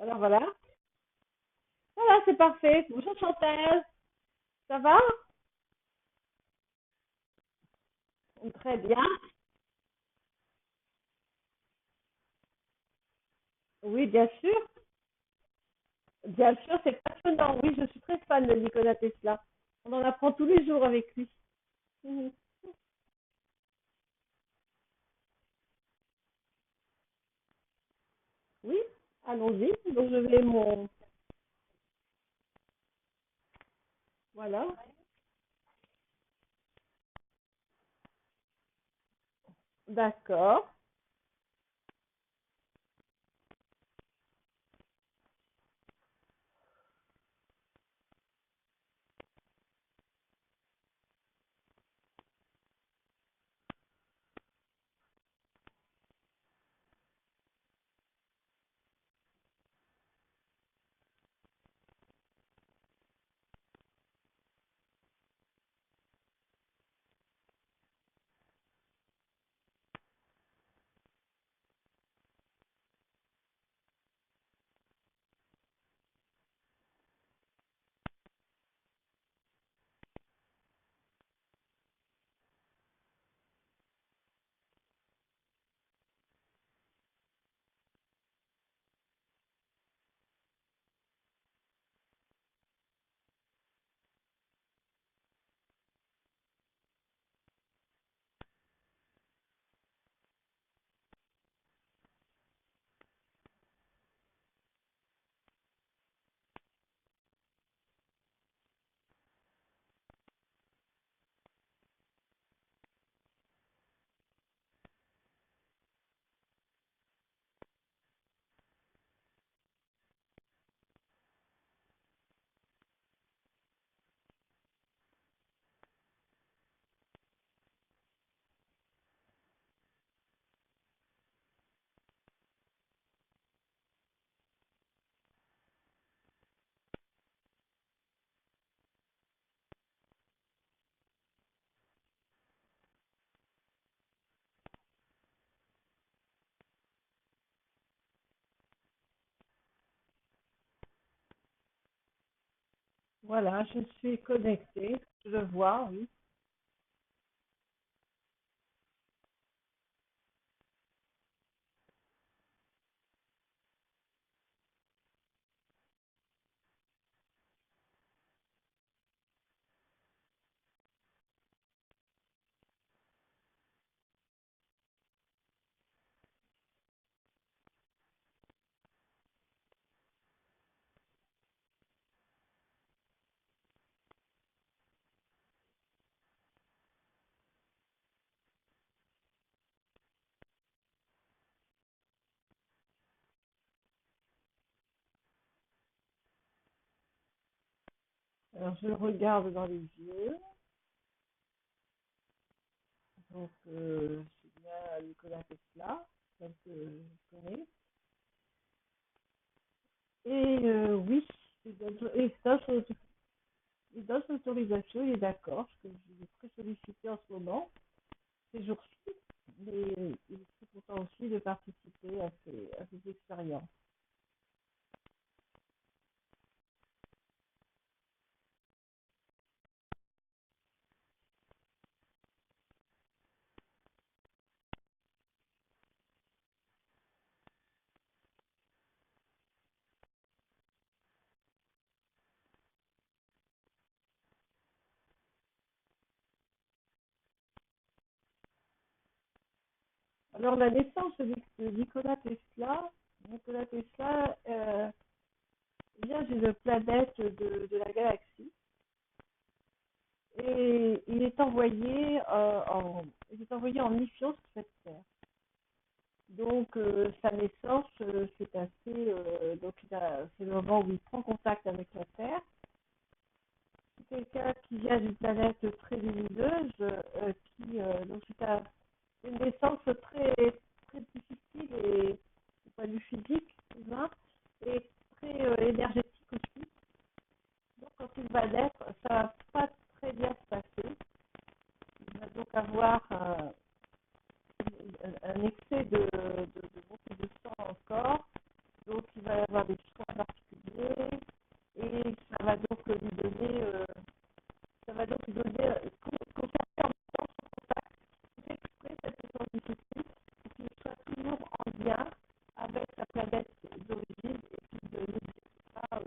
Alors voilà. Voilà, c'est parfait. Bonjour Chantal. Ça va? Très bien. Oui, bien sûr. Bien sûr, c'est passionnant. Oui, je suis très fan de Nikola Tesla. On en apprend tous les jours avec lui. Mhm. Oui, allons-y. Donc je vais mon... Voilà. D'accord. Voilà, je suis connectée. Je le vois, oui. Alors je le regarde dans les yeux. Donc c'est bien Nikola Tesla, celle que je connais. Et oui, il donne l'autorisation, il est d'accord, parce que je suis très sollicité en ce moment, ces jours-ci, mais il est très content aussi de participer à ces expériences. Alors la naissance de Nikola Tesla vient d'une planète de la galaxie et il est envoyé en mission sur cette Terre. Donc sa naissance, c'est le moment où il prend contact avec la Terre. C'est quelqu'un qui vient d'une planète très lumineuse, donc une naissance très difficile et du point de vue physique, humain, et très énergétique aussi. Donc quand il va naître, ça va pas très bien se passer. Il va donc avoir un excès de montée de sang encore. Donc il va y avoir des lien avec sa planète d'origine et puis de n'oublier pas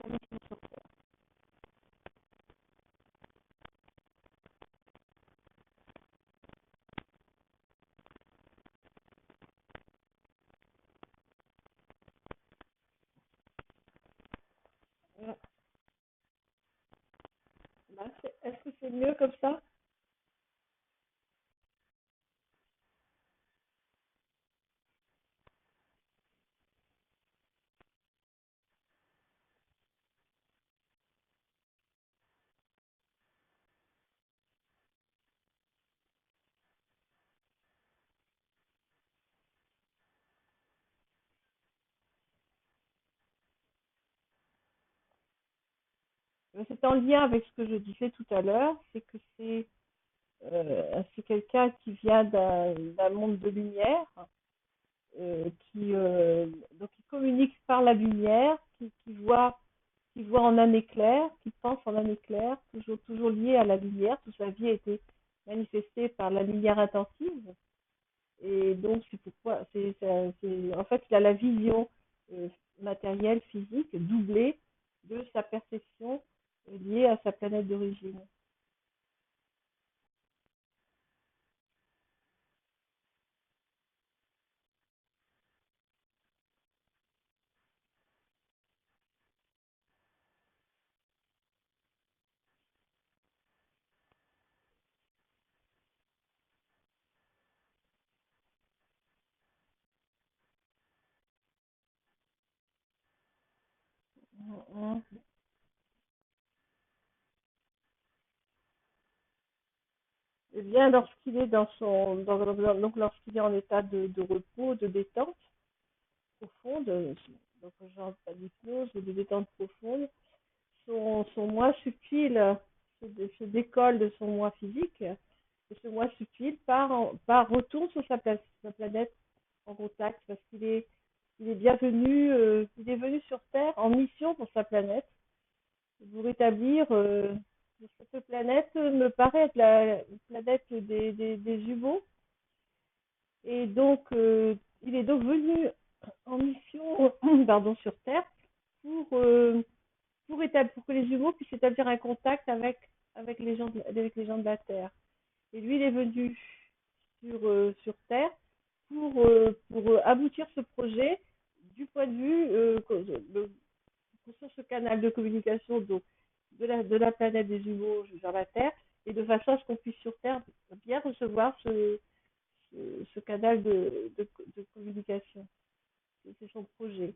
sa mission sur Terre. Est-ce que c'est mieux comme ça? C'est en lien avec ce que je disais tout à l'heure, c'est que c'est quelqu'un qui vient d'un monde de lumière, qui communique par la lumière, qui voit en un éclair, qui pense en un éclair, toujours lié à la lumière. Toute sa vie a été manifestée par la lumière intensive. Et donc, c'est pourquoi, en fait, il a la vision euh, matérielle, physique, doublée de sa perception liée à sa planète d'origine. Eh bien, lorsqu'il est donc lorsqu'il est en état de repos, de détente profonde, donc genre pas d'hypnose ou de détente profonde, son moi subtil se décolle de son moi physique, et ce moi subtil retourne sur sa planète en contact parce il est bienvenu, il est venu sur Terre en mission pour sa planète, pour rétablir cette planète me paraît être la planète des jumeaux. Et donc, il est donc venu en mission pardon, sur Terre pour, euh, pour que les jumeaux puissent établir un contact avec avec les gens de la Terre. Et lui, il est venu sur Terre pour aboutir ce projet du point de vue sur ce canal de communication donc, de la planète des jumeaux vers la Terre, et de façon à ce qu'on puisse sur Terre bien recevoir ce canal de communication. C'est son projet.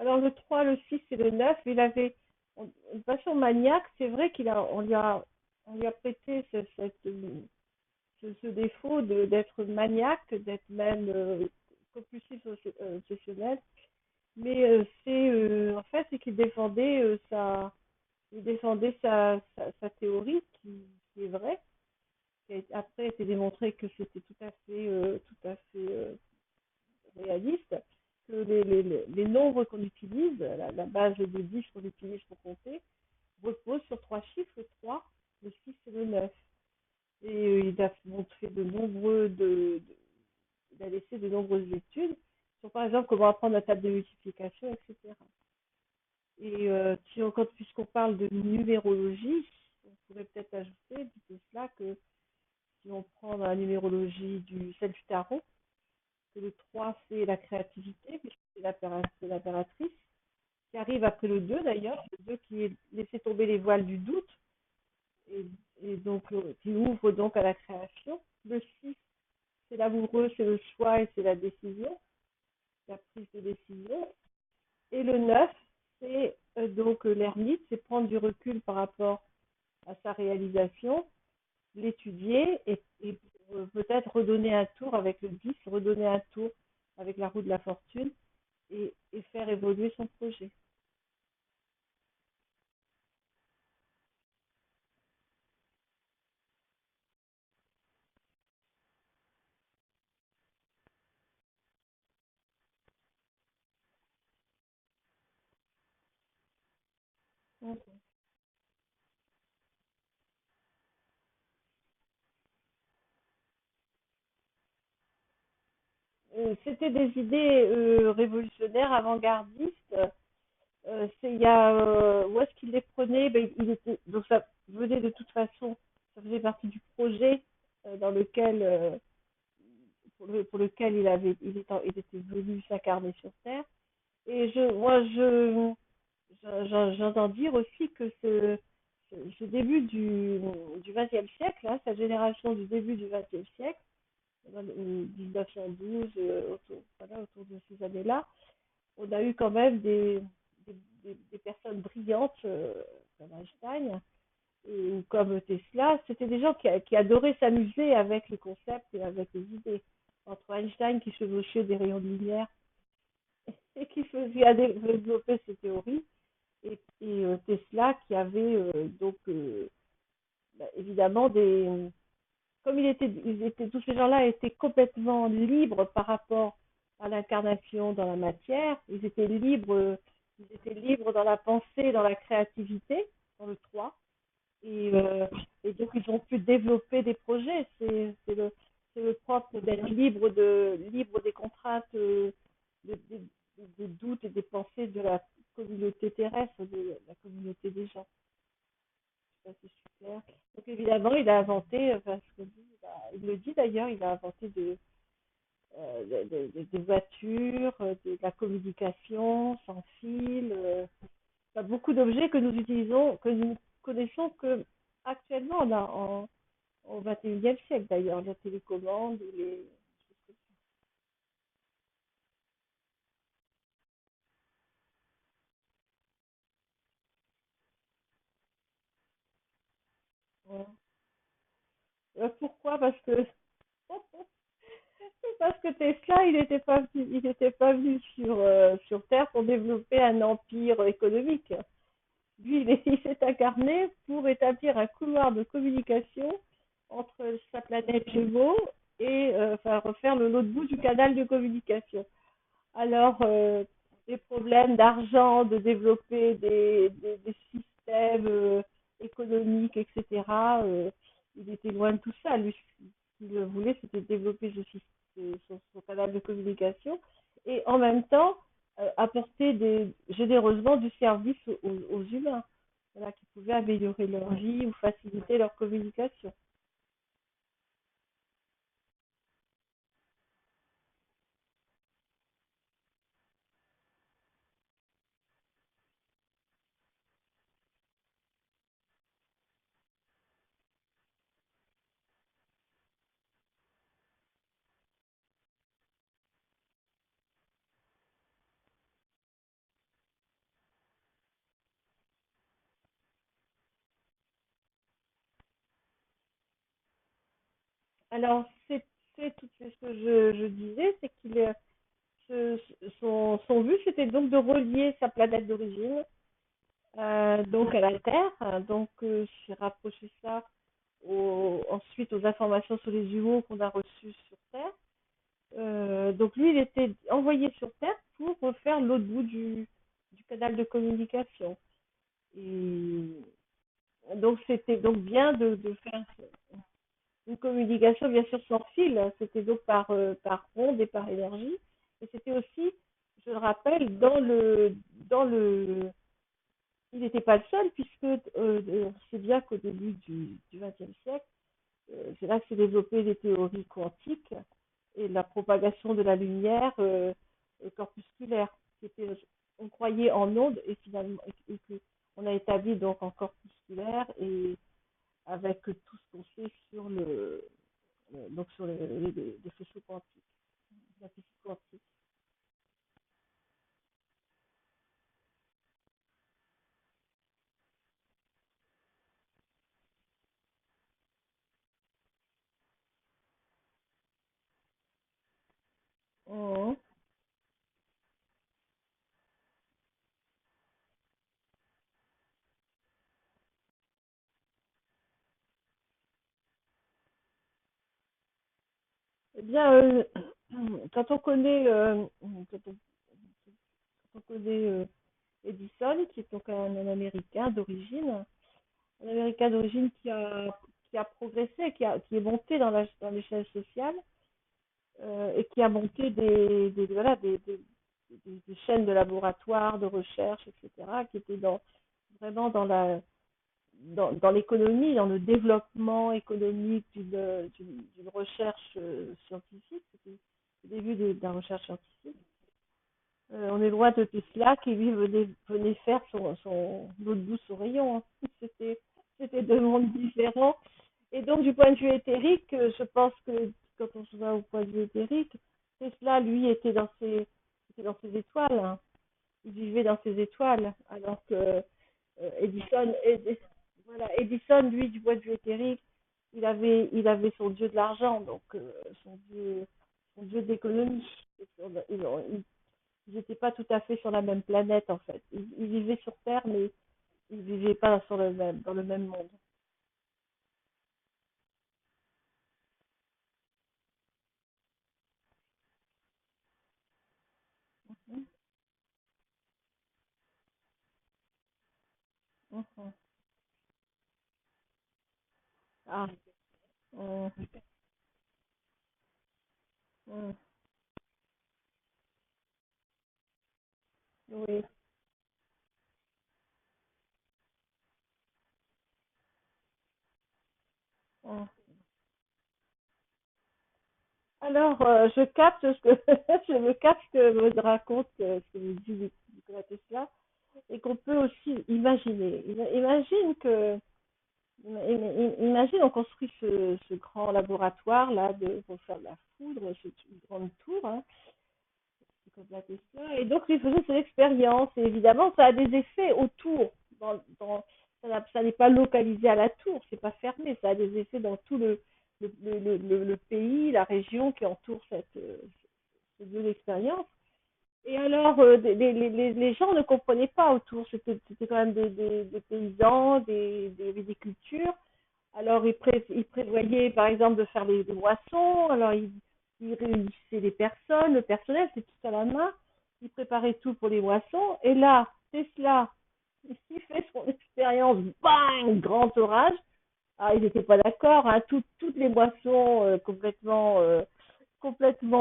Alors le 3, le 6 et le 9, il avait une passion maniaque. C'est vrai on lui a prêté ce défaut d'être maniaque, d'être même compulsif obsessionnel. Mais en fait, c'est qu'il défendait sa théorie qui est vraie, qui a après été démontré que c'était tout à fait réaliste, que les nombres qu'on utilise, la base de 10 qu'on utilise pour compter, repose sur trois chiffres, le 3, le 6 et le 9. Et il a montré il a laissé de nombreuses études sur, par exemple, comment apprendre la table de multiplication, etc. Et puisqu'on parle de numérologie, on pourrait peut-être ajouter de cela que si on prend la numérologie celle du tarot, que le 3 c'est la créativité, puisque c'est l'impératrice, qui arrive après le 2 d'ailleurs, le 2 qui est laisser tomber les voiles du doute, et, et donc qui ouvre donc à la création. Le 6 c'est l'amoureux, c'est le choix et c'est la décision, la prise de décision. Et le 9 c'est donc l'ermite, c'est prendre du recul par rapport à sa réalisation, l'étudier et peut-être redonner un tour avec le 10, redonner un tour avec la roue de la fortune et faire évoluer son projet. Mhm. C'était des idées révolutionnaires, avant-gardistes. C'est il y a où est-ce qu'il les prenait? Ben, il était donc ça venait de toute façon, ça faisait partie du projet dans lequel pour lequel il était venu s'incarner sur Terre. Et j'entends dire aussi que ce début du XXe siècle, hein, cette génération du début du XXe siècle, 1912, autour de ces années-là, on a eu quand même des personnes brillantes comme Einstein ou comme Tesla. C'était des gens qui adoraient s'amuser avec les concepts et avec les idées. Entre Einstein qui chevauchait des rayons de lumière et qui a développé ses théories, et Tesla qui avait bah, évidemment comme tous ces gens-là étaient complètement libres par rapport à l'incarnation dans la matière, ils étaient libres dans la pensée, dans la créativité, dans le 3, et donc ils ont pu développer des projets. C'est le propre d'être libre des contraintes, des doutes et des pensées de la communauté terrestre, de la communauté des gens. Ça, c'est super. Donc évidemment, il a inventé, parce que il le dit d'ailleurs, il a inventé des voitures, de la communication sans fil, beaucoup d'objets que nous utilisons, que nous connaissons que actuellement au 21e siècle d'ailleurs, la télécommande ou les. Ouais. Pourquoi? Parce que Tesla, il n'était pas venu sur Terre pour développer un empire économique. Lui, il s'est incarné pour établir un couloir de communication entre sa planète Gémeaux et enfin refaire l'autre bout du canal de communication. Alors, des problèmes d'argent, de développer des systèmes économiques, etc. Il était loin de tout ça. Lui, ce qu'il voulait, c'était développer son canal de communication et en même temps apporter généreusement du service aux humains, voilà, qui pouvaient améliorer leur vie ou faciliter leur communication. Alors, c'est ce que je disais, c'est qu'il son but, c'était donc de relier sa planète d'origine donc à la Terre. Donc, j'ai rapproché ça ensuite aux informations sur les jumeaux qu'on a reçus sur Terre. Donc, lui, il était envoyé sur Terre pour refaire l'autre bout du canal de communication. Et donc, c'était donc bien de faire une communication, bien sûr, sans fil. C'était donc par onde et par énergie. Et c'était aussi, je le rappelle, dans le, il n'était pas le seul, puisque on sait bien qu'au début du XXe siècle, c'est là que s'est développé les théories quantiques et la propagation de la lumière corpusculaire. C'était, on croyait en ondes et finalement, on a établi donc en corpusculaire et avec tout ce qu'on sait sur donc sur les faisceaux quantiques, la physique quantique. Mhm. Eh bien, quand on connaît, quand on connaît Edison, qui est donc un Américain d'origine, qui a progressé, qui est monté dans l'échelle sociale et qui a monté voilà, des chaînes de laboratoires, de recherche, etc., qui étaient vraiment dans l'économie, dans le développement économique d'une recherche scientifique. C'était le début de la recherche scientifique. On est loin de Tesla qui lui venait faire l'eau de douce au rayon, hein. C'était, c'était deux mondes différents. Et donc, du point de vue éthérique, je pense que quand on se va au point de vue éthérique, Tesla, lui, était dans ses étoiles, hein. Il vivait dans ses étoiles, alors que voilà, Edison, lui, du point de vue éthérique, il avait son dieu de l'argent, donc son dieu d'économie. Ils n'étaient pas tout à fait sur la même planète, en fait. Ils vivaient sur Terre, mais ils ne vivaient pas dans le même monde. Mhm, mhm. Ah, mhm, mhm. Oui. Mhm. Alors, je capte ce que je capte ce que me raconte, ce que me dit Nikola Tesla, et qu'on peut aussi imaginer. Imagine que, imagine, on construit ce grand laboratoire là pour faire de la foudre, cette grande tour, hein, comme la Tesla, et donc il faisait cette expérience. Et évidemment, ça a des effets autour. Ça n'est pas localisé à la tour, c'est pas fermé, ça a des effets dans tout le pays, la région qui entoure ce lieu d'expérience. Et alors, les gens ne comprenaient pas autour. C'était quand même des paysans, des cultures. Alors, ils prévoyaient, par exemple, de faire des moissons. Alors, ils réunissaient les personnes, le personnel, c'est tout à la main. Ils préparaient tout pour les moissons. Et là, Tesla, il fait son expérience, bang, grand orage. Ah, ils n'étaient pas d'accord, hein. Toutes les moissons complètement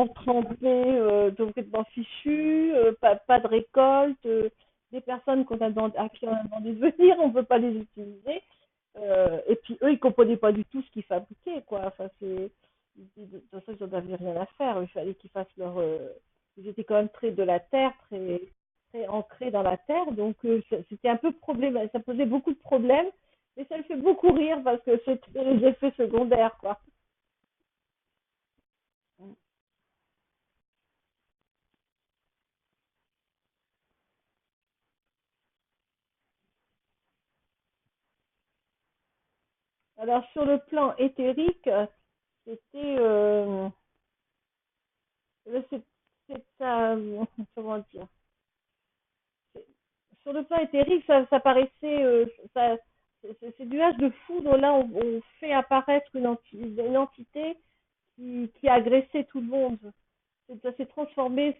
trempées, complètement fichues, pas de récolte, des personnes à qui on a demandé de venir, on ne peut pas les utiliser. Et puis eux, ils ne comprenaient pas du tout ce qu'ils fabriquaient, quoi. Enfin, de toute façon, ils n'en avaient rien à faire. Il fallait qu'ils fassent ils étaient quand même très de la terre, très ancrés dans la terre. Donc, c'était un peu problématique. Ça posait beaucoup de problèmes. Mais ça me fait beaucoup rire parce que c'est les effets secondaires, quoi. Alors, sur le plan éthérique, c'était. C'est, comment dire? Sur le plan éthérique, ça paraissait. Ces nuages de foudre, là, on fait apparaître une entité qui agressait tout le monde. Ça s'est transformé.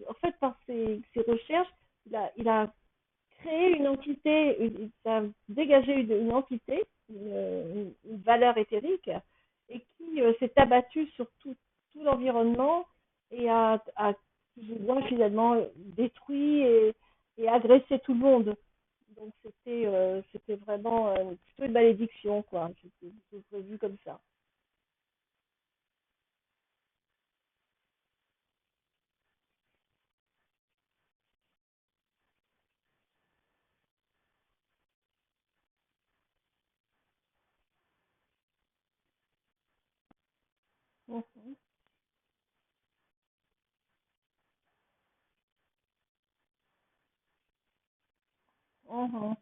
En fait, par ses recherches, il a créé une entité, ça a dégagé une entité, une valeur éthérique, et qui s'est abattue sur tout l'environnement et a plus ou moins finalement détruit et agressé tout le monde. Donc c'était vraiment plutôt une malédiction, quoi. C'était vu comme ça. Mhm. Mhm.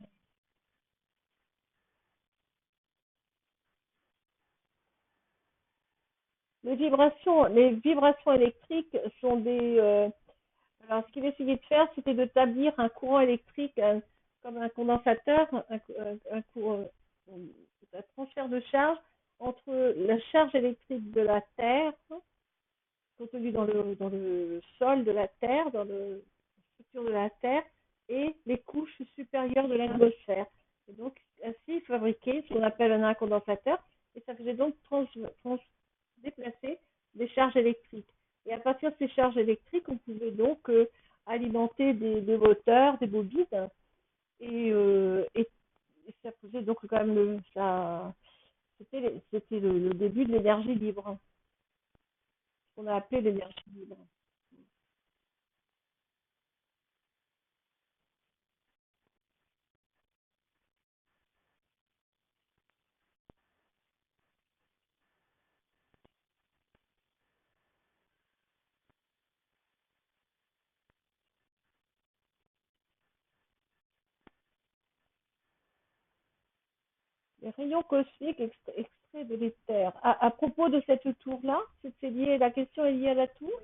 Les vibrations électriques sont alors, ce qu'il essayait de faire, c'était de d'établir un courant électrique comme un condensateur, un transfert de charge entre la charge électrique de la Terre, contenue dans le sol de la Terre, dans la structure de la Terre, et les couches supérieures de l'atmosphère. Et donc, ainsi, il fabriquait ce qu'on appelle un condensateur, et ça faisait donc déplacer des charges électriques. Et à partir de ces charges électriques, on pouvait donc alimenter des moteurs, des bobines, et ça faisait donc quand même c'était le début de l'énergie libre, qu'on a appelé l'énergie libre. Les rayons cosmiques extraits de l'éther. À propos de cette tour-là, la question est liée à la tour.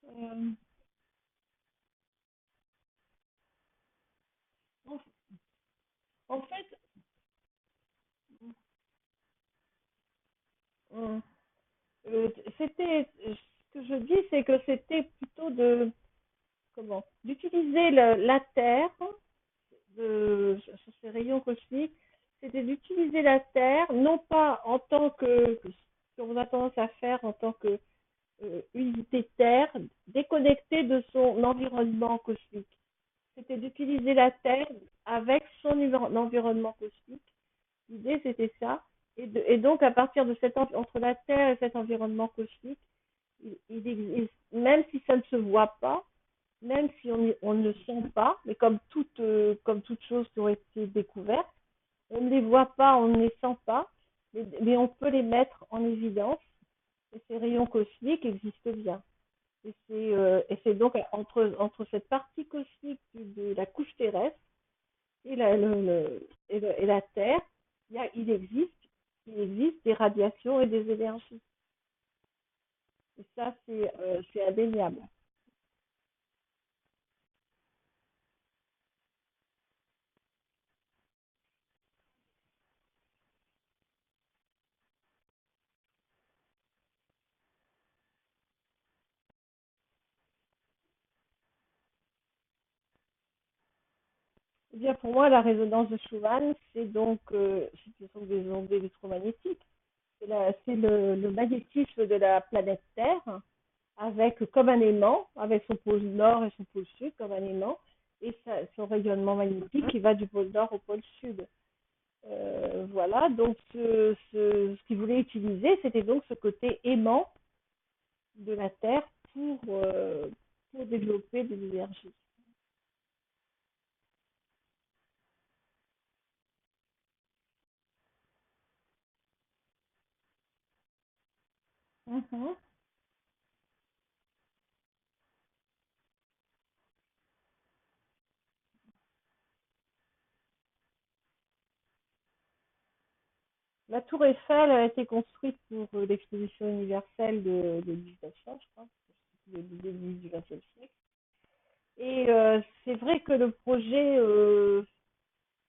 Euh, en, en fait, euh, c'était ce que je dis, c'est que c'était plutôt de comment d'utiliser la Terre sur ces rayons cosmiques, c'était d'utiliser la Terre non pas en tant que ce qu'on a tendance à faire en tant que unité Terre déconnectée de son environnement cosmique. C'était d'utiliser la Terre avec son environnement cosmique. L'idée, c'était ça. Et donc, à partir de entre la Terre et cet environnement cosmique, il existe, même si ça ne se voit pas, même si on ne le sent pas, mais comme toute chose qui ont été découvertes, on ne les voit pas, on ne les sent pas, mais on peut les mettre en évidence. Et ces rayons cosmiques existent bien. Et c'est donc entre cette partie cosmique de la couche terrestre et et la Terre, il existe des radiations et des énergies. Et ça, c'est indéniable. Eh bien, pour moi, la résonance de Schumann, ce sont des ondes électromagnétiques. C'est le magnétisme de la planète Terre, avec comme un aimant, avec son pôle nord et son pôle sud comme un aimant, et son rayonnement magnétique qui va du pôle nord au pôle sud. Voilà, donc ce qu'il voulait utiliser, c'était donc ce côté aimant de la Terre pour développer de l'énergie. Mhm. La tour Eiffel a été construite pour l'exposition universelle de 1900, je crois, le début du XXe siècle. Et c'est vrai que le projet,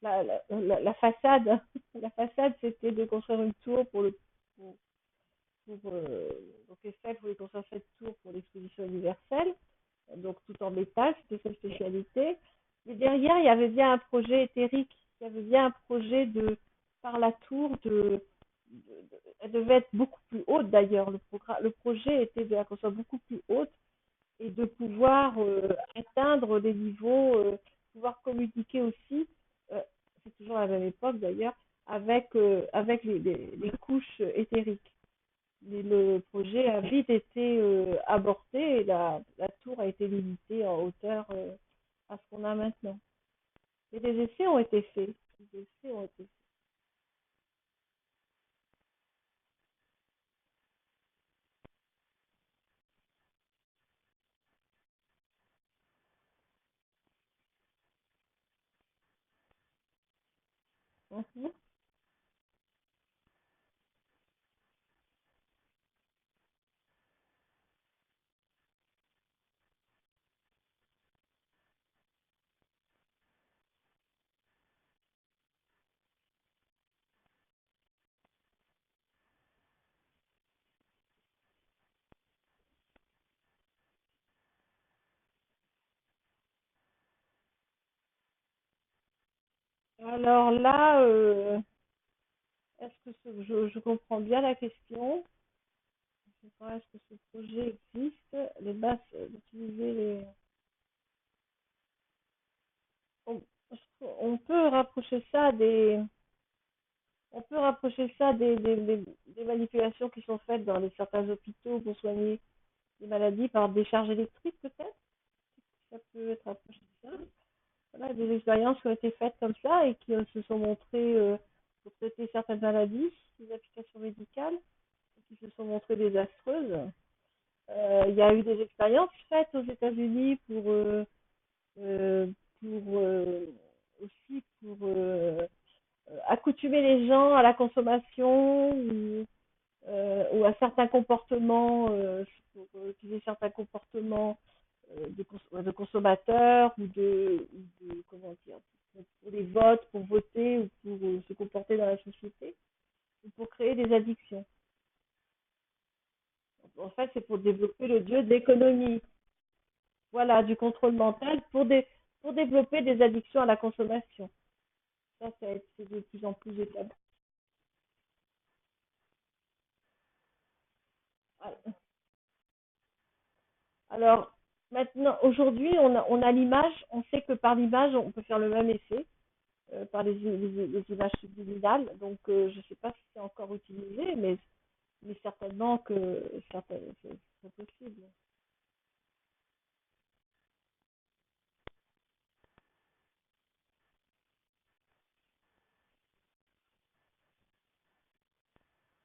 la façade, la façade, c'était de construire une tour pour, pour donc Eiffel voulait construire cette tour pour l'exposition universelle, donc tout en métal, c'était sa spécialité. Mais derrière, il y avait bien un projet éthérique, il y avait bien un projet par la tour, elle devait être beaucoup plus haute d'ailleurs. Le projet était de la construire beaucoup plus haute et de pouvoir atteindre des niveaux, pouvoir communiquer aussi, euh, c'est toujours à la même époque d'ailleurs, avec les couches éthériques. Mais le projet a vite été aborté et la tour a été limitée en hauteur à ce qu'on a maintenant. Et des essais ont été faits. Des essais ont été faits. Mhm. Alors là, est-ce que je comprends bien la question? Je sais pas, est-ce que ce projet existe? Les bases, d'utiliser les... On, on peut rapprocher ça des... On peut rapprocher ça des manipulations qui sont faites dans certains hôpitaux pour soigner des maladies par décharge électrique, peut-être? Ça peut être rapproché de ça. Voilà, des expériences qui ont été faites comme ça et qui se sont montrées pour traiter certaines maladies, des applications médicales, qui se sont montrées désastreuses. Il y a eu des expériences faites aux États-Unis euh, aussi pour accoutumer les gens à la consommation ou à certains comportements, pour utiliser certains comportements de consommateurs ou de comment dire, pour les votes, pour voter ou pour se comporter dans la société, ou pour créer des addictions. En fait, c'est pour développer le dieu d'économie, voilà, du contrôle mental pour développer des addictions à la consommation. Ça c'est de plus en plus établi. Alors, maintenant, aujourd'hui, on a l'image, on sait que par l'image, on peut faire le même effet par les images subliminales. Donc, je ne sais pas si c'est encore utilisé, mais certainement que c'est possible.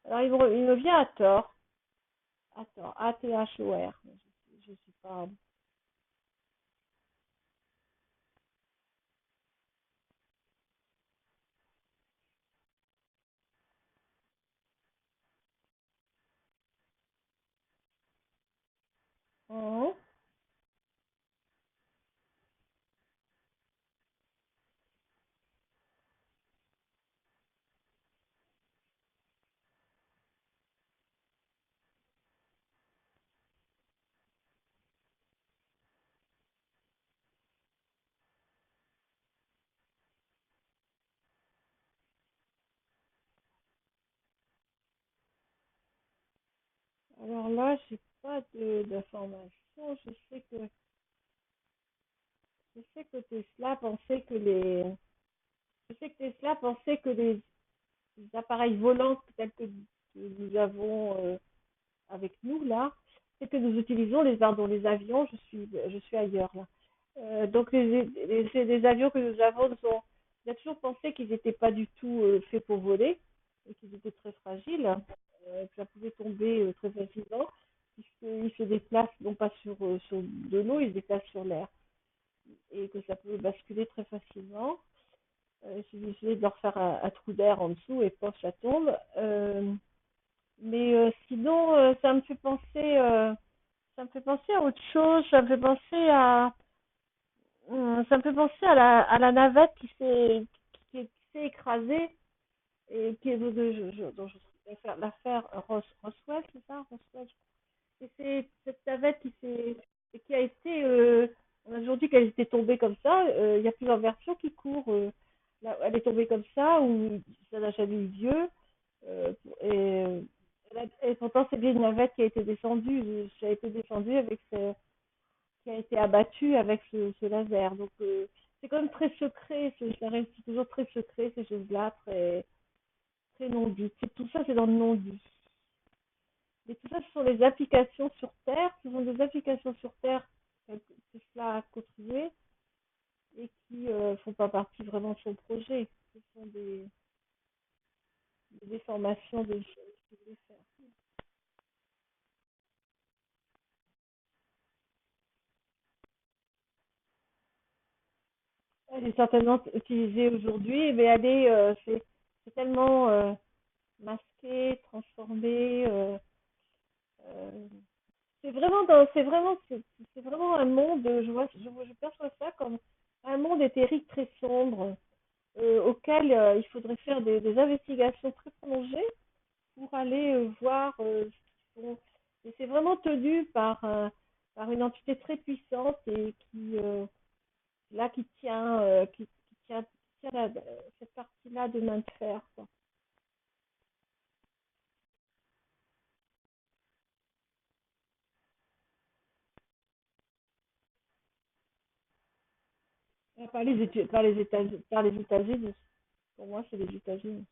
Alors, il me vient à tort. À tort. A-T-H-O-R. Je ne suis pas. Mhm. Alors là, j'ai pas d'informations. Je sais que Tesla pensait que les, je sais que Tesla pensait que les appareils volants tels que nous avons avec nous là, c'est que nous utilisons les avions. Je suis ailleurs là. Donc les avions que nous avons il a toujours pensé qu'ils n'étaient pas du tout faits pour voler et qu'ils étaient très fragiles, que ça pouvait tomber très facilement puisqu'ils se déplacent non pas sur de l'eau, ils se déplacent sur l'air et que ça pouvait basculer très facilement. Il suffisait de leur faire un trou d'air en dessous et pof, ça tombe. Mais sinon, ça me fait penser à autre chose. Ça me fait penser à la navette qui s'est écrasée et qui est dont je l'affaire Roswell, c'est ça, Roswell. Et c'est cette navette qui a été, on a toujours dit qu'elle était tombée comme ça. Il y a plusieurs versions qui courent. Elle est tombée comme ça ou ça n'a jamais eu lieu. Et, et pourtant, c'est bien une navette qui a été descendue qui a été abattue avec ce laser. Donc, c'est quand même très secret. Ça reste toujours très secret, ces choses-là, très, très non-dites. Tout ça, c'est dans le non-dit. Mais tout ça, ce sont des applications sur Terre. Ce sont des applications sur Terre que cela a contribué et qui ne font pas partie vraiment de son projet. Ce sont des déformations de choses qu'il voulait faire. Elle est certainement utilisée aujourd'hui, mais c'est tellement masqué, transformé. Euh, c'est vraiment un monde. Je perçois ça comme un monde éthérique très sombre auquel il faudrait faire des investigations très prolongées pour aller voir ce qu'ils font. Et c'est vraiment tenu par une entité très puissante et qui tient cette partie-là de main de fer, quoi. Par les États-Unis. Pour moi, c'est les États-Unis.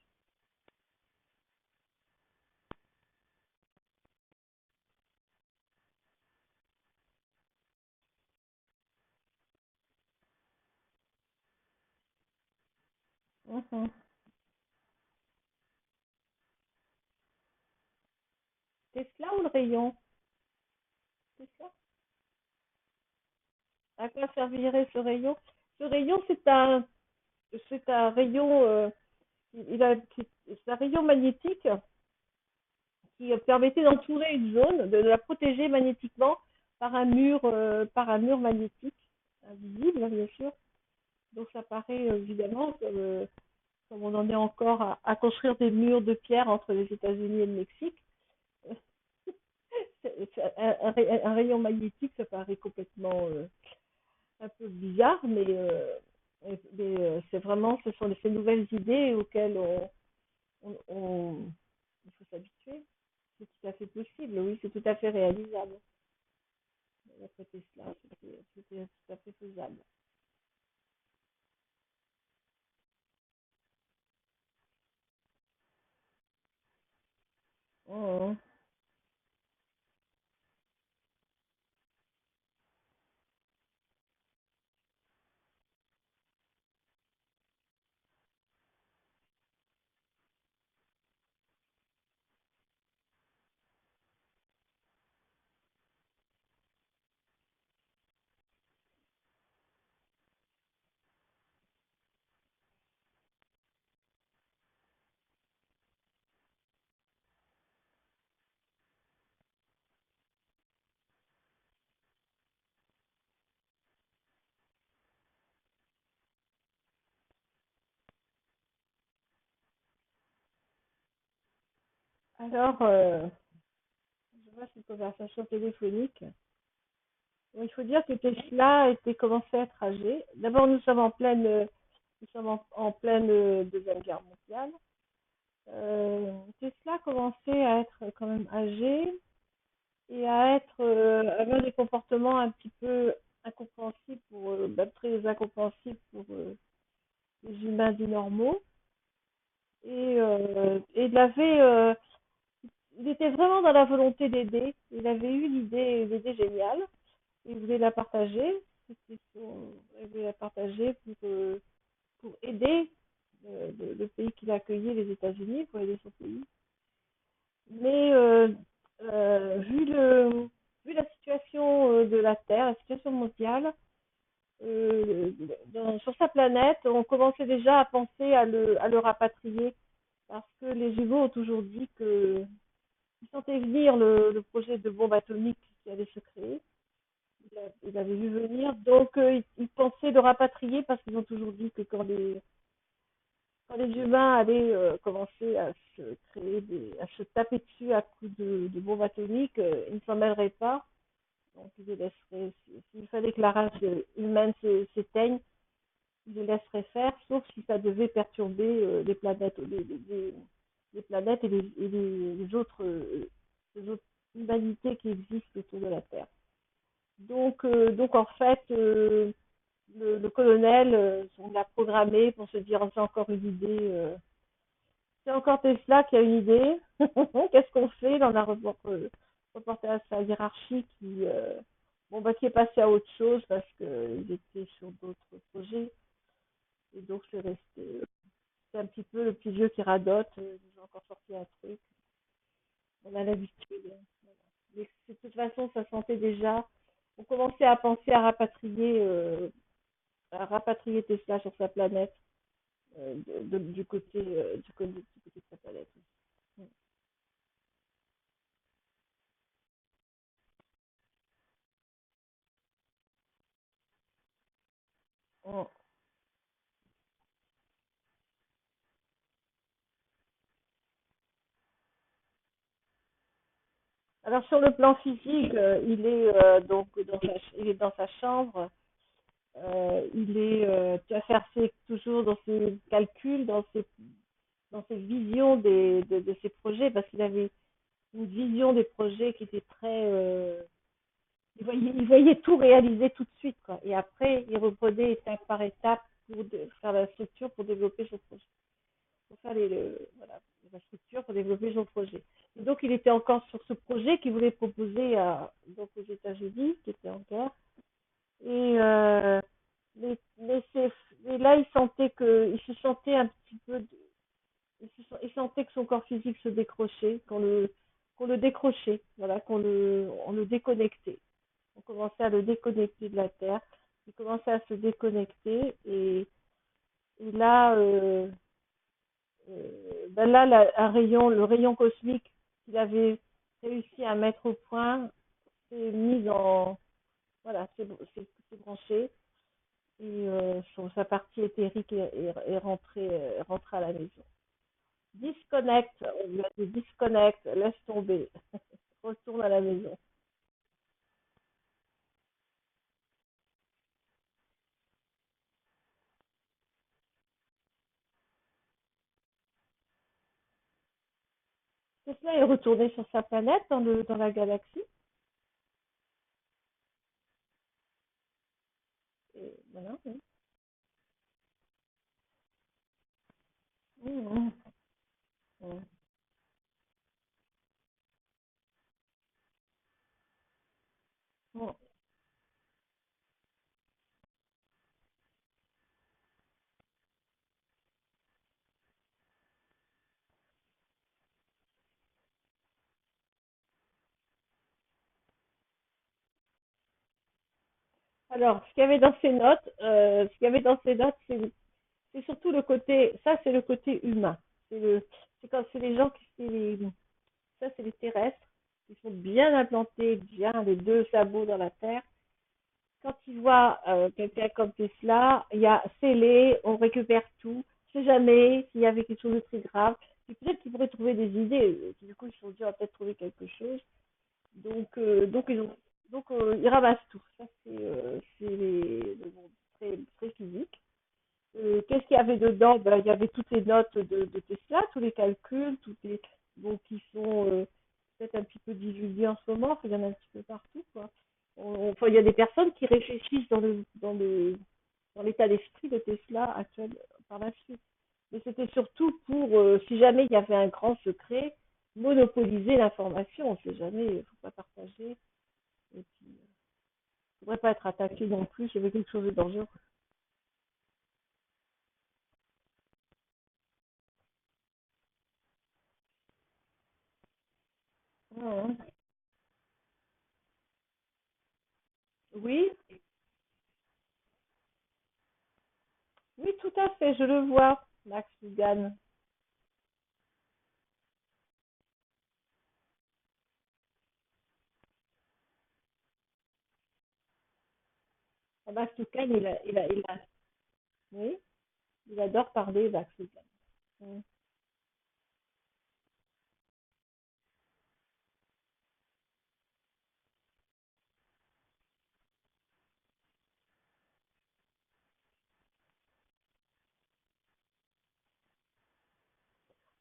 Mhm. Tesla ou le rayon? Tesla? À quoi servirait ce rayon? Ce rayon, c'est un rayon, c'est un rayon magnétique qui permettait d'entourer une zone, de la protéger magnétiquement par un mur magnétique, invisible, bien sûr. Donc ça paraît évidemment comme on en est encore à construire des murs de pierre entre les États-Unis et le Mexique. Un rayon magnétique, ça paraît complètement un peu bizarre, mais c'est vraiment, ce sont ces nouvelles idées auxquelles il faut s'habituer. C'est tout à fait possible, oui, c'est tout à fait réalisable. D'après Tesla, c'était tout à fait faisable. Oh, alors, je vois cette conversation téléphonique. Bon, il faut dire que Tesla était commencé à être âgé. D'abord, nous sommes en pleine Deuxième Guerre mondiale. Tesla commençait à être quand même âgé et avoir des comportements un petit peu incompréhensibles très incompréhensibles pour les humains dits normaux. Et il était vraiment dans la volonté d'aider. Il avait eu une idée géniale. Il voulait la partager. Il voulait la partager pour aider le pays qu'il a accueilli, les États-Unis, pour aider son pays. Mais vu la situation de la Terre, la situation mondiale, sur sa planète, on commençait déjà à penser à le rapatrier parce que les Juifs ont toujours dit qu'ils sentaient venir le projet de bombe atomique qui allait se créer. Il avait vu venir, donc il pensait le rapatrier parce qu'ils ont toujours dit que quand les humains allaient commencer à se à se taper dessus à coups de bombes atomiques, ils ne s'en mêleraient pas. Donc ils les laisseraient, s'il fallait que la race humaine s'éteigne, ils les laisseraient faire, sauf si ça devait perturber les planètes les autres humanités qui existent autour de la Terre. Donc en fait, le colonel, on l'a programmé pour se dire c'est encore une idée, c'est encore Tesla qui a une idée. Qu'est-ce qu'on fait? Il en a reporté à sa hiérarchie qui est passé à autre chose parce qu'ils étaient sur d'autres projets. Et donc c'est un petit peu le petit vieux qui radote. Ils ont encore sorti un truc. On a l'habitude. Mais de toute façon, ça sentait déjà. On commençait à penser à rapatrier Tesla sur sa planète, du côté de sa planète. Mm. Alors sur le plan physique, il est il est dans sa chambre Tu vas faire toujours dans ses calculs, dans ses visions de ses projets, parce qu'il avait une vision des projets qui était très, il voyait tout réaliser tout de suite, quoi. Et après, il reprenait étape par étape pour faire la structure pour développer son projet, pour faire voilà, la structure pour développer son projet. Et donc, il était encore sur ce projet qu'il voulait proposer donc aux États-Unis, qui était en guerre. Et, mais là, il se sentait un petit peu, il sentait que son corps physique se décrochait, qu'on le décrochait, voilà, on le déconnectait. On commençait à le déconnecter de la Terre. Il commençait à se déconnecter et là, ben là, le rayon cosmique qu'il avait réussi à mettre au point s'est mis en, voilà, c'est branché et sa partie éthérique est rentrée à la maison. Disconnect, on lui a dit disconnect, laisse tomber, retourne à la maison. Tesla est retourné sur sa planète dans la galaxie. Et voilà. Mmh, mmh, mmh. Alors, ce qu'il y avait dans ces notes, c'est surtout le côté, ça c'est le côté humain. C'est quand c'est les gens ça c'est les terrestres, qui sont bien implantés, bien les deux sabots dans la terre. Quand ils voient quelqu'un comme Tesla, il y a scellé, on récupère tout. Je sais jamais s'il y avait quelque chose de très grave. Puis peut-être qu'ils pourraient trouver des idées. Du coup, ils se sont dit, on va peut-être trouver quelque chose. Donc ils ramassent tout. Ça, c'est le monde très, très physique. Qu'est-ce qu'il y avait dedans? Ben, il y avait toutes les notes de Tesla, tous les calculs, bon, qui sont peut-être un petit peu divulgués en ce moment. Enfin, il y en a un petit peu partout, quoi. Enfin, il y a des personnes qui réfléchissent dans l'état d'esprit de Tesla actuel par la suite. Mais c'était surtout pour, si jamais il y avait un grand secret, monopoliser l'information. On ne sait jamais, il ne faut pas partager. Et puis, ne faudrait pas être attaqué non plus. J'avais quelque chose de dangereux. Mhm. Oui, oui, tout à fait. Je le vois, Max Lugan. Max Lugan, oui, il adore parler, Max Lugan. Mhm.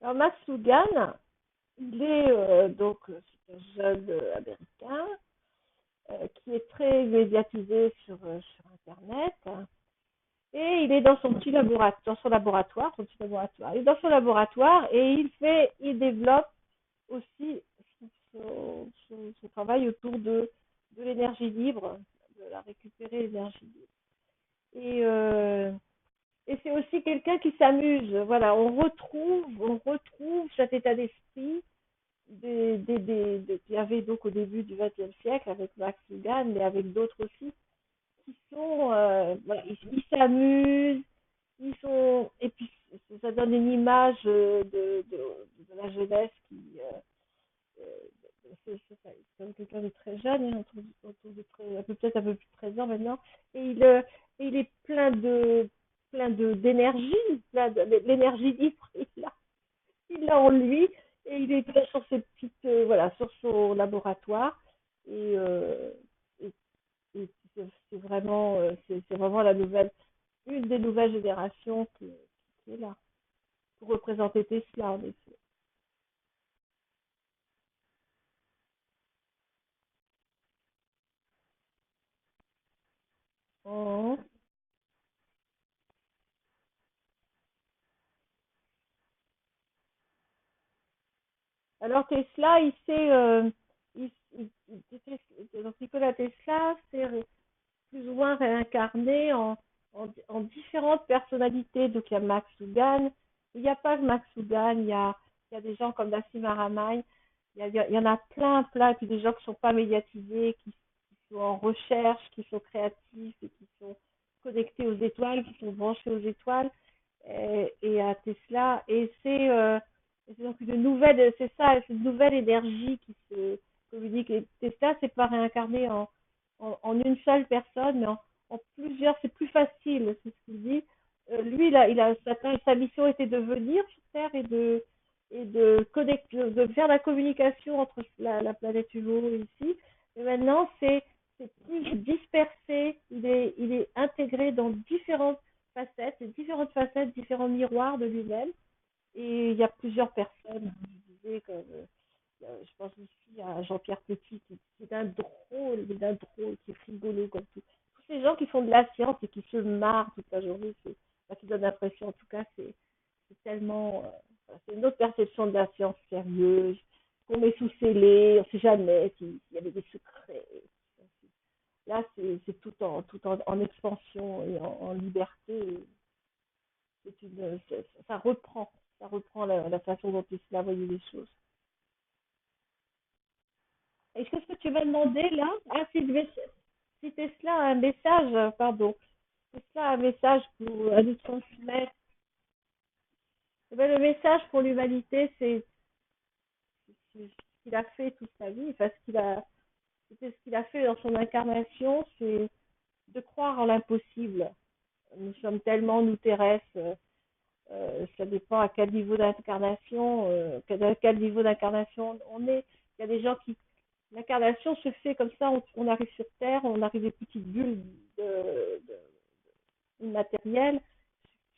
Alors, Max Lugan, il est c'est un jeune américain qui est très médiatisé sur Internet. Et il est dans son petit laboratoire, son petit laboratoire. Il est dans son laboratoire et il développe aussi son travail autour de l'énergie libre, de la récupérer l'énergie libre. Et, euh, et c'est aussi quelqu'un qui s'amuse. Voilà, on retrouve cet état d'esprit qu'il y avait donc au début du XXe siècle avec Max Lugan, mais avec d'autres aussi, qui sont, voilà, ils s'amusent, ils sont, et puis ça donne une image de la jeunesse c'est comme quelqu'un de très jeune, hein, autour de peut-être un peu plus de 13 ans maintenant, et il est d'énergie, l'énergie libre, il l'a en lui, et il est sur ses petites, voilà, sur son laboratoire, et, euh, et, et C'est vraiment, c'est vraiment la nouvelle, une des nouvelles générations qui est là pour représenter Tesla, en effet. Oh. Alors Tesla, donc Nikola Tesla s'est plus ou moins réincarné en différentes personnalités. Donc il y a Max Sougan, il n'y a pas que Max Sougan, il y a des gens comme Nassim Haramein, il y en a plein, plein, et puis des gens qui ne sont pas médiatisés, qui sont en recherche, qui sont créatifs et qui sont connectés aux étoiles, qui sont branchés aux étoiles et à Tesla. Et c'est donc une nouvelle, c'est ça, c'est une nouvelle énergie qui se communique. Et Tesla, c'est pas réincarné en une seule personne, mais en plusieurs, c'est plus facile, c'est ce qu'il dit. Lui, sa mission était de venir sur Terre et de connecter, de faire la communication entre la planète Hugo et ici. Et maintenant, c'est plus dispersé, il est intégré dans différentes facettes, différents miroirs de lui-même. Et il y a plusieurs personnes, je disais, comme je pense aussi à Jean-Pierre Petit, qui est un drôle, qui est rigolo comme tout. Tous ces gens qui font de la science et qui se marrent toute la journée, qui donnent l'impression, en tout cas, c'est tellement. C'est une autre perception de la science sérieuse, qu'on met sous scellé, on ne sait jamais s'il y avait des secrets. Là, c'est tout en expansion et en liberté. Ça reprend la façon dont Tesla voyait les choses. Et qu'est-ce que tu m'as demandé là? Ah, si Tesla a un message, pardon, Tesla a un message à nous transmettre. Eh ben, le message pour l'humanité, c'est ce qu'il a fait toute sa vie, enfin, c'était ce qu'il a fait dans son incarnation, c'est de croire en l'impossible. Nous sommes tellement, nous terrestres, ça dépend à quel niveau d'incarnation, à quel niveau d'incarnation on est. Il y a des gens qui, l'incarnation se fait comme ça, on arrive sur Terre, on arrive des petites bulles matérielles,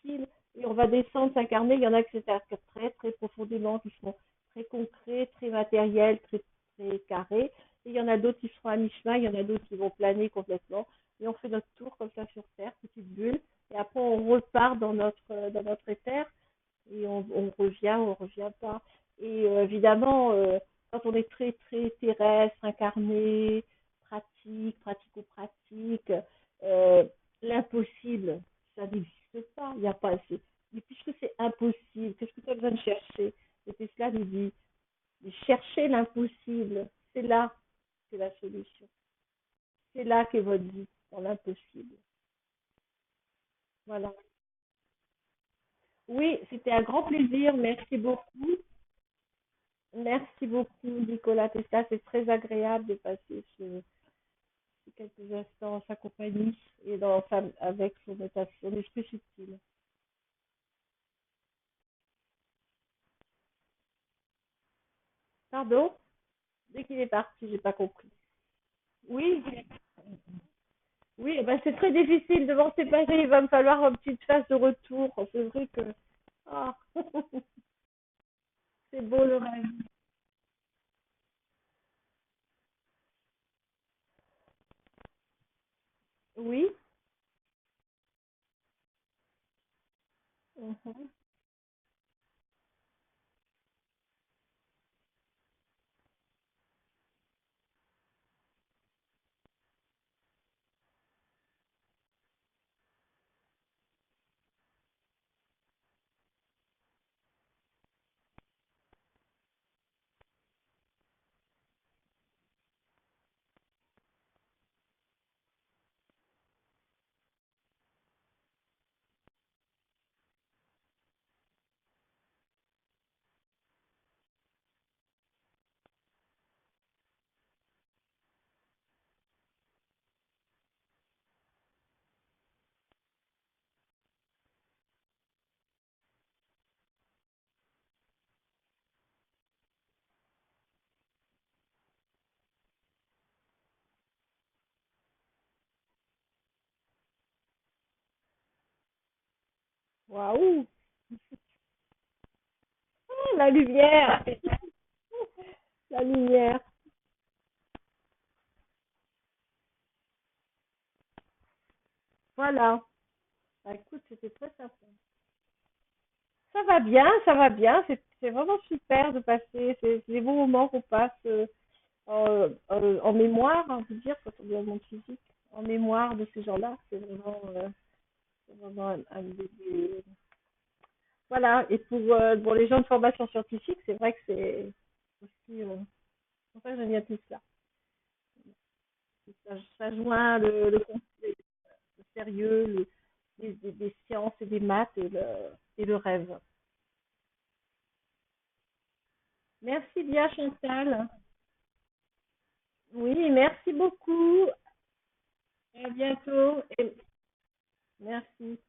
subtiles, et on va descendre, s'incarner. Il y en a qui s'incarnent très, très profondément, qui sont très concrets, très matériels, très, très carrés. Et il y en a d'autres qui seront à mi-chemin, il y en a d'autres qui vont planer complètement. Et on fait notre tour comme ça sur Terre, petite bulle. Et après, on repart dans notre éther et on revient pas. Et évidemment, quand on est très, très terrestre, incarné, pratico-pratique, euh, l'impossible, ça n'existe pas. Il n'y a pas assez. Mais puisque c'est impossible, qu'est-ce que tu as besoin de chercher? Et Tesla nous dit, cherchez l'impossible. C'est là que la solution. C'est là qu'est votre vie, dans l'impossible. Voilà. Oui, c'était un grand plaisir. Merci beaucoup. Merci beaucoup, Nicolas Testa. C'est très agréable de passer quelques instants en sa compagnie et avec son esprit subtil. Pardon? Dès qu'il est parti, j'ai pas compris. Oui, oui, eh ben c'est très difficile de m'en séparer. Il va me falloir une petite phase de retour. C'est vrai que ah, c'est beau le rêve. Oui. Mhm. Waouh! Ah, la lumière! La lumière. Voilà. Bah, écoute, c'était très sympa. Ça va bien, ça va bien. C'est vraiment super de passer. C'est des bons moments qu'on passe en mémoire, hein, on peut dire, quand on est dans le monde physique. En mémoire de ces gens-là. C'est vraiment voilà. Et pour les gens de formation scientifique, c'est vrai que c'est aussi pour ça que j'aime bien tout cela. Ça joint le sérieux, des sciences et des maths et le rêve. Merci bien, Chantal. Oui, merci beaucoup. À bientôt. Et merci.